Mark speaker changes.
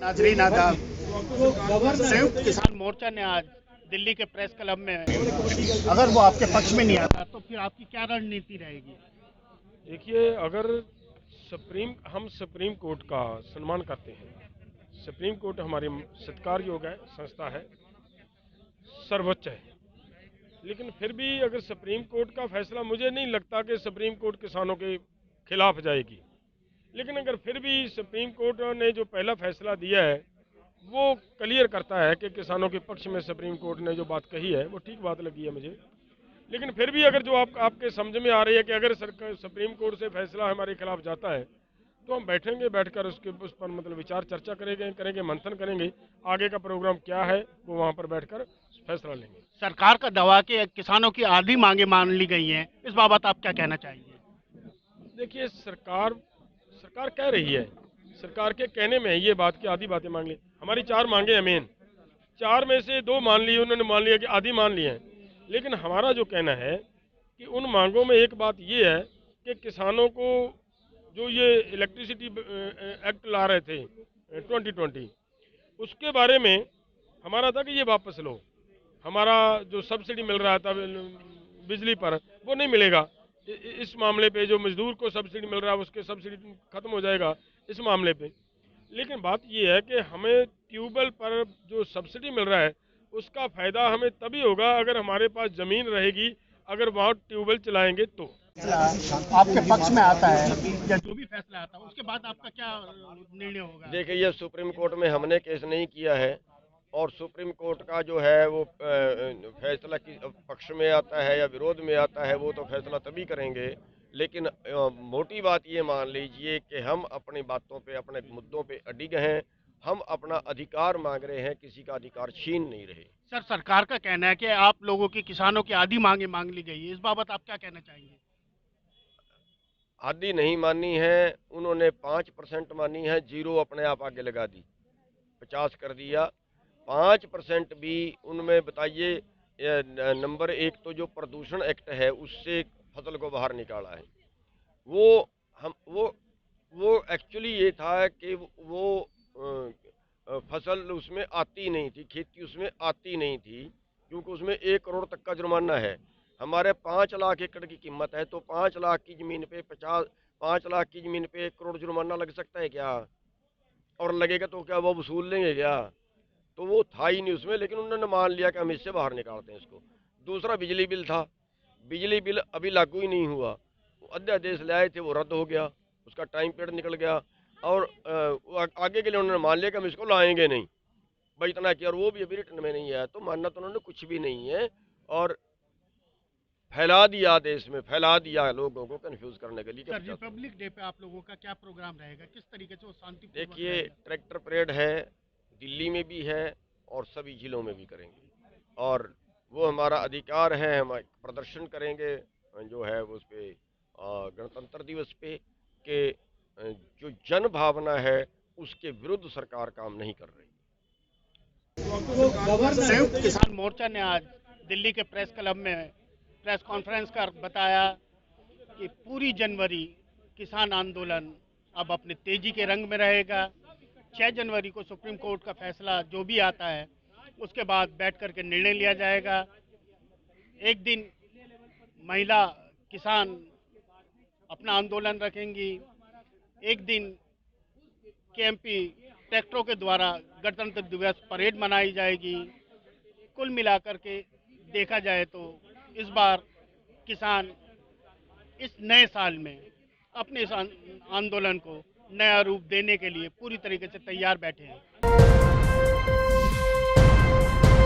Speaker 1: नाजरीन आदाब। संयुक्त किसान मोर्चा ने आज दिल्ली के प्रेस क्लब में, अगर वो आपके पक्ष में नहीं आता तो फिर आपकी क्या रणनीति रहेगी?
Speaker 2: देखिए, अगर हम सुप्रीम कोर्ट का सम्मान करते हैं। सुप्रीम कोर्ट हमारी सत्कार योग्य है, संस्था है, सर्वोच्च है। लेकिन फिर भी अगर सुप्रीम कोर्ट का फैसला, मुझे नहीं लगता कि सुप्रीम कोर्ट किसानों के खिलाफ जाएगी। लेकिन अगर फिर भी सुप्रीम कोर्ट ने जो पहला फैसला दिया है वो क्लियर करता है कि किसानों के पक्ष में सुप्रीम कोर्ट ने जो बात कही है वो ठीक बात लगी है मुझे। लेकिन फिर भी अगर जो आपके समझ में आ रही है कि अगर सुप्रीम कोर्ट से फैसला हमारे खिलाफ जाता है तो हम बैठेंगे, बैठकर उस पर मतलब विचार चर्चा करेंगे, मंथन करेंगे, आगे का प्रोग्राम क्या है वो वहाँ पर बैठकर फैसला लेंगे।
Speaker 1: सरकार का दावा कि किसानों की आधी मांगे मान ली गई हैं, इस बाबत आप क्या कहना चाहेंगे?
Speaker 2: देखिए, सरकार कह रही है, सरकार के कहने में है ये बात कि आधी बातें मांग ली। हमारी 4 मांगे हैं मेन, 4 में से 2 मान ली, उन्होंने मान लिया कि आधी मान ली है। लेकिन हमारा जो कहना है कि उन मांगों में एक बात ये है कि किसानों को जो ये इलेक्ट्रिसिटी एक्ट ला रहे थे 2020, उसके बारे में हमारा था कि ये वापस लो। हमारा जो सब्सिडी मिल रहा था बिजली पर वो नहीं मिलेगा। इस मामले पे जो मजदूर को सब्सिडी मिल रहा है उसके सब्सिडी खत्म हो जाएगा इस मामले पे। लेकिन बात ये है कि हमें ट्यूबवेल पर जो सब्सिडी मिल रहा है उसका फ़ायदा हमें तभी होगा अगर हमारे पास ज़मीन रहेगी, अगर वहाँ ट्यूबवेल चलाएंगे तो।
Speaker 1: आपके पक्ष में आता है या जो भी फैसला आता है उसके बाद आपका क्या निर्णय होगा?
Speaker 3: देखिए, ये सुप्रीम कोर्ट में हमने केस नहीं किया है और सुप्रीम कोर्ट का जो है वो फैसला किस पक्ष में आता है या विरोध में आता है वो तो फैसला तभी करेंगे। लेकिन मोटी बात ये मान लीजिए कि हम अपनी बातों पे, अपने मुद्दों पे अडिग हैं। हम अपना अधिकार मांग रहे हैं, किसी का अधिकार छीन नहीं रहे।
Speaker 1: सर, सरकार का कहना है कि आप लोगों की, किसानों की आधी मांगे मांग ली गई है, इस बाबत आप क्या कहना चाहेंगे?
Speaker 3: आधी नहीं मानी है, उन्होंने 5% मानी है, 0 अपने आप आगे लगा दी, 50 कर दिया। 5% भी उनमें बताइए। नंबर 1 तो जो प्रदूषण एक्ट है उससे फसल को बाहर निकाला है। वो हम वो एक्चुअली ये था कि वो फसल उसमें आती नहीं थी, खेती उसमें आती नहीं थी, क्योंकि उसमें 1 करोड़ तक का जुर्माना है। हमारे 5 लाख एकड़ की कीमत है, तो 5 लाख की ज़मीन पे 5 लाख की ज़मीन पे 1 करोड़ जुर्माना लग सकता है क्या? और लगेगा तो क्या वो वसूल लेंगे क्या? तो वो था ही नहीं उसमें, लेकिन उन्होंने मान लिया कि हम इससे बाहर निकालते हैं इसको। दूसरा बिजली बिल था, बिजली बिल अभी लागू ही नहीं हुआ। अध्यादेश ले आए थे, वो रद्द हो गया, उसका टाइम पीरियड निकल गया। और आगे के लिए उन्होंने मान लिया कि हम इसको लाएंगे नहीं, भाई इतना किया, और वो भी अभी रिटर्न में नहीं आया। तो मानना तो उन्होंने कुछ भी नहीं है, और फैला दिया, देश में फैला दिया लोगों को कंफ्यूज करने के लिए।
Speaker 1: सर, रिपब्लिक डे पे आप लोगों का क्या प्रोग्राम रहेगा, किस तरीके से वो शांतिपूर्वक
Speaker 3: देखिए,
Speaker 1: रहेगा?
Speaker 3: ट्रैक्टर परेड है, दिल्ली में भी है और सभी जिलों में भी करेंगे, और वो हमारा अधिकार है। हम प्रदर्शन करेंगे जो है उस पे गणतंत्र दिवस पे, कि जो जन भावना है उसके विरुद्ध सरकार काम नहीं कर रही।
Speaker 1: संयुक्त किसान मोर्चा ने आज दिल्ली के प्रेस क्लब में प्रेस कॉन्फ्रेंस कर बताया कि पूरी जनवरी किसान आंदोलन अब अपने तेजी के रंग में रहेगा। 6 जनवरी को सुप्रीम कोर्ट का फैसला जो भी आता है उसके बाद बैठ करके निर्णय लिया जाएगा। एक दिन महिला किसान अपना आंदोलन रखेंगी, एक दिन केएमपी ट्रैक्टरों के द्वारा गणतंत्र दिवस परेड मनाई जाएगी। कुल मिलाकर के देखा जाए तो इस बार किसान इस नए साल में अपने इस आंदोलन को नया रूप देने के लिए पूरी तरीके से तैयार बैठे हैं।